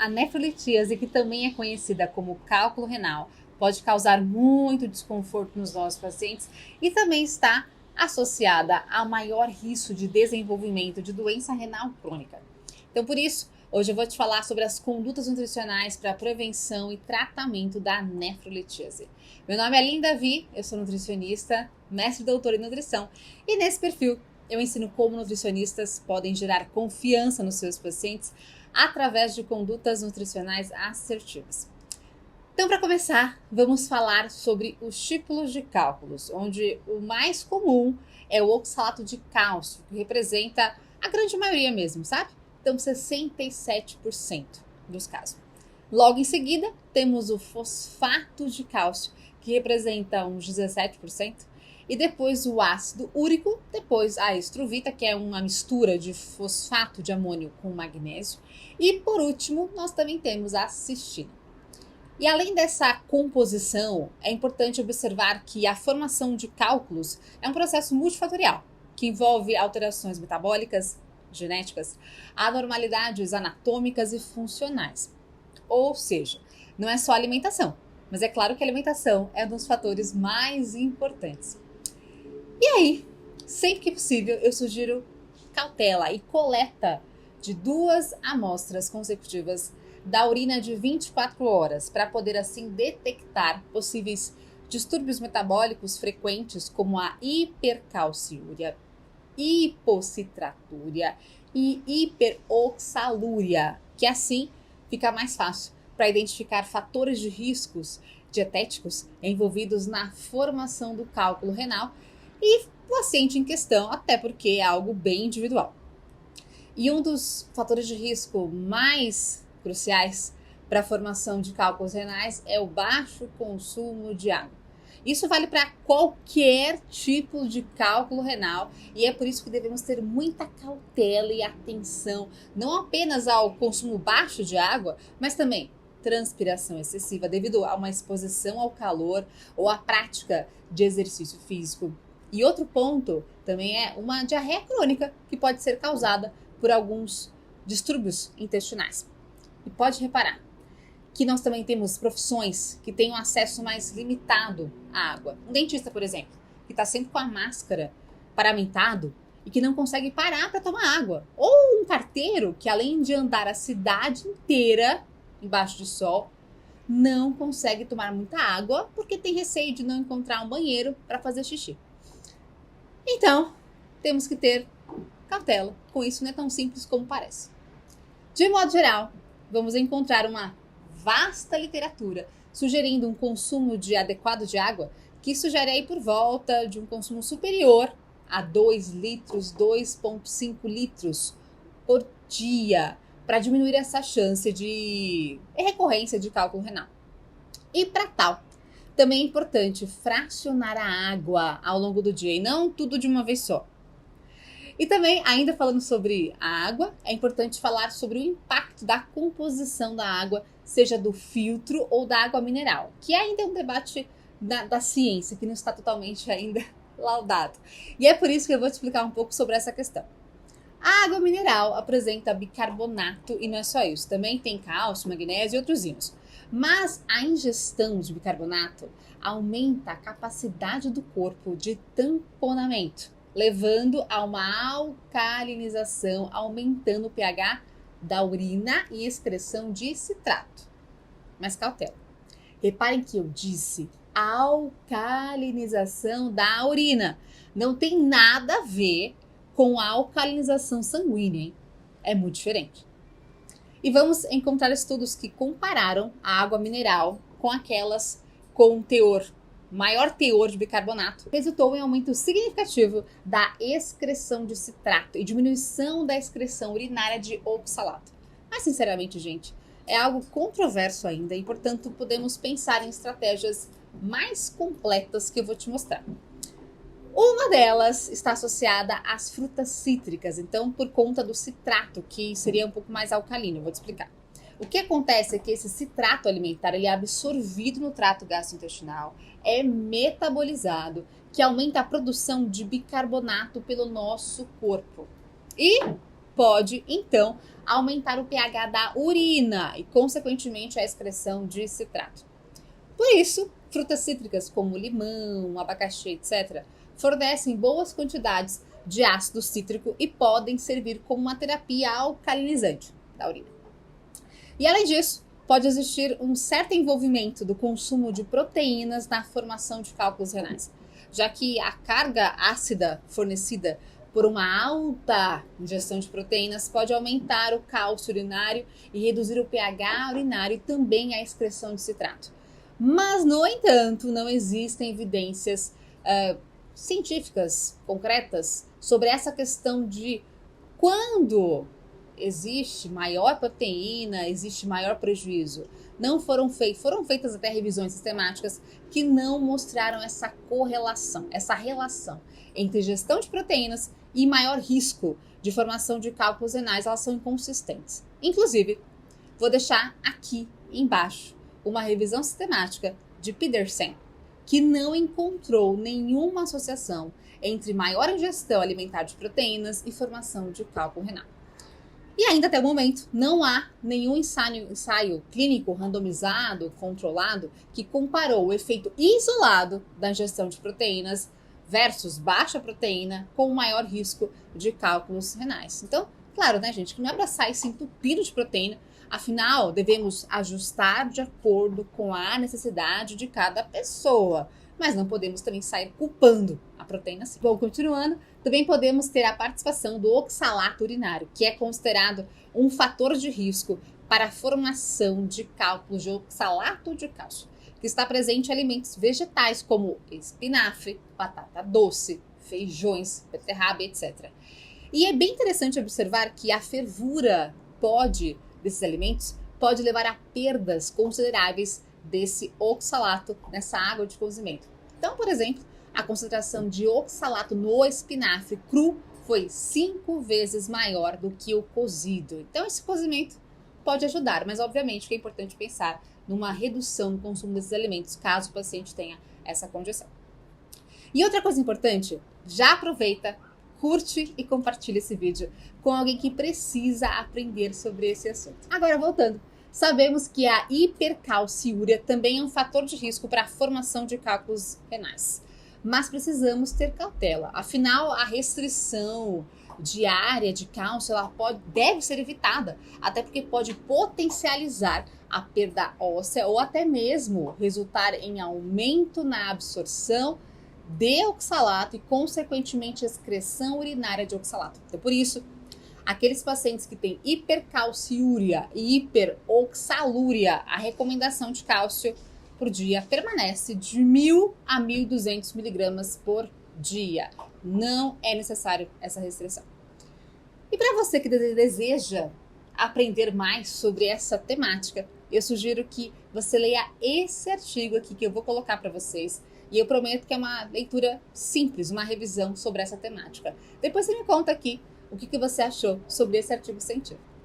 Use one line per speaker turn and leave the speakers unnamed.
A nefrolitíase, que também é conhecida como cálculo renal, pode causar muito desconforto nos nossos pacientes e também está associada a maior risco de desenvolvimento de doença renal crônica. Então, por isso, hoje eu vou te falar sobre as condutas nutricionais para prevenção e tratamento da nefrolitíase. Meu nome é Aline Davi, eu sou nutricionista, mestre e doutora em nutrição, e nesse perfil eu ensino como nutricionistas podem gerar confiança nos seus pacientes através de condutas nutricionais assertivas. Então, para começar, vamos falar sobre os tipos de cálculos, onde o mais comum é o oxalato de cálcio, que representa a grande maioria mesmo, sabe? Então, 67% dos casos. Logo em seguida, temos o fosfato de cálcio, que representa uns 17%. E depois o ácido úrico, depois a estruvita, que é uma mistura de fosfato de amônio com magnésio. E por último, nós também temos a cistina. E além dessa composição, é importante observar que a formação de cálculos é um processo multifatorial, que envolve alterações metabólicas, genéticas, anormalidades anatômicas e funcionais. Ou seja, não é só alimentação, mas é claro que a alimentação é um dos fatores mais importantes. E aí, sempre que possível, eu sugiro cautela e coleta de 2 amostras consecutivas da urina de 24 horas, para poder assim detectar possíveis distúrbios metabólicos frequentes como a hipercalciúria, hipocitraturia e hiperoxalúria, que assim fica mais fácil para identificar fatores de riscos dietéticos envolvidos na formação do cálculo renal e o paciente em questão, até porque é algo bem individual. E um dos fatores de risco mais cruciais para a formação de cálculos renais é o baixo consumo de água. Isso vale para qualquer tipo de cálculo renal e é por isso que devemos ter muita cautela e atenção, não apenas ao consumo baixo de água, mas também transpiração excessiva devido a uma exposição ao calor ou à prática de exercício físico. E outro ponto também é uma diarreia crônica, que pode ser causada por alguns distúrbios intestinais. E pode reparar que nós também temos profissões que têm um acesso mais limitado à água. Um dentista, por exemplo, que está sempre com a máscara paramentado e que não consegue parar para tomar água. Ou um carteiro que, além de andar a cidade inteira embaixo de sol, não consegue tomar muita água porque tem receio de não encontrar um banheiro para fazer xixi. Então, temos que ter cautela. Com isso, não é tão simples como parece. De modo geral, vamos encontrar uma vasta literatura sugerindo um consumo adequado de água que sugere aí por volta de um consumo superior a 2 litros, 2,5 litros por dia, para diminuir essa chance de recorrência de cálculo renal. E para tal, também é importante fracionar a água ao longo do dia e não tudo de uma vez só. E também, ainda falando sobre a água, é importante falar sobre o impacto da composição da água, seja do filtro ou da água mineral, que ainda é um debate da ciência, que não está totalmente ainda laudado. E é por isso que eu vou te explicar um pouco sobre essa questão. A água mineral apresenta bicarbonato e não é só isso, também tem cálcio, magnésio e outros íons. Mas a ingestão de bicarbonato aumenta a capacidade do corpo de tamponamento, levando a uma alcalinização, aumentando o pH da urina e excreção de citrato. Mas cautela. Reparem que eu disse alcalinização da urina. Não tem nada a ver com a alcalinização sanguínea, hein? É muito diferente. E vamos encontrar estudos que compararam a água mineral com aquelas com maior teor de bicarbonato. Resultou em aumento significativo da excreção de citrato e diminuição da excreção urinária de oxalato. Mas, sinceramente, gente, é algo controverso ainda e, portanto, podemos pensar em estratégias mais completas que eu vou te mostrar. Uma delas está associada às frutas cítricas, então por conta do citrato, que seria um pouco mais alcalino, eu vou te explicar. O que acontece é que esse citrato alimentar ele é absorvido no trato gastrointestinal, é metabolizado, que aumenta a produção de bicarbonato pelo nosso corpo. E pode, então, aumentar o pH da urina e, consequentemente, a excreção de citrato. Por isso, frutas cítricas como limão, abacaxi, etc., fornecem boas quantidades de ácido cítrico e podem servir como uma terapia alcalinizante da urina. E, além disso, pode existir um certo envolvimento do consumo de proteínas na formação de cálculos renais, já que a carga ácida fornecida por uma alta ingestão de proteínas pode aumentar o cálcio urinário e reduzir o pH urinário e também a excreção de citrato. Mas, no entanto, não existem evidências científicas concretas sobre essa questão de quando existe maior proteína, existe maior prejuízo. Não foram feitas até revisões sistemáticas que não mostraram essa correlação, essa relação entre ingestão de proteínas e maior risco de formação de cálculos renais. Elas são inconsistentes. Inclusive, vou deixar aqui embaixo uma revisão sistemática de Pedersen, que não encontrou nenhuma associação entre maior ingestão alimentar de proteínas e formação de cálculo renal. E ainda até o momento, não há nenhum ensaio clínico randomizado, controlado, que comparou o efeito isolado da ingestão de proteínas versus baixa proteína com o maior risco de cálculos renais. Então, claro, né, gente, que não é para sair se entupido de proteína, afinal, devemos ajustar de acordo com a necessidade de cada pessoa. Mas não podemos também sair culpando a proteína assim. Bom, continuando, também podemos ter a participação do oxalato urinário, que é considerado um fator de risco para a formação de cálculos de oxalato de cálcio, que está presente em alimentos vegetais como espinafre, batata doce, feijões, beterraba, etc. E é bem interessante observar que a fervura desses alimentos pode levar a perdas consideráveis desse oxalato nessa água de cozimento. Então, por exemplo, a concentração de oxalato no espinafre cru foi 5 vezes maior do que o cozido. Então, esse cozimento pode ajudar, mas obviamente que é importante pensar numa redução no consumo desses alimentos, caso o paciente tenha essa condição. E outra coisa importante, já aproveita, curte e compartilha esse vídeo com alguém que precisa aprender sobre esse assunto. Agora, voltando. Sabemos que a hipercalciúria também é um fator de risco para a formação de cálculos renais. Mas precisamos ter cautela. Afinal, a restrição diária de cálcio deve ser evitada, até porque pode potencializar a perda óssea ou até mesmo resultar em aumento na absorção de oxalato e, consequentemente, excreção urinária de oxalato. Então, por isso, aqueles pacientes que têm hipercalciúria e hiperoxalúria, a recomendação de cálcio por dia permanece de 1.000 a 1.200 miligramas por dia. Não é necessário essa restrição. E para você que deseja aprender mais sobre essa temática, eu sugiro que você leia esse artigo aqui que eu vou colocar para vocês. E eu prometo que é uma leitura simples, uma revisão sobre essa temática. Depois você me conta aqui o que você achou sobre esse artigo científico.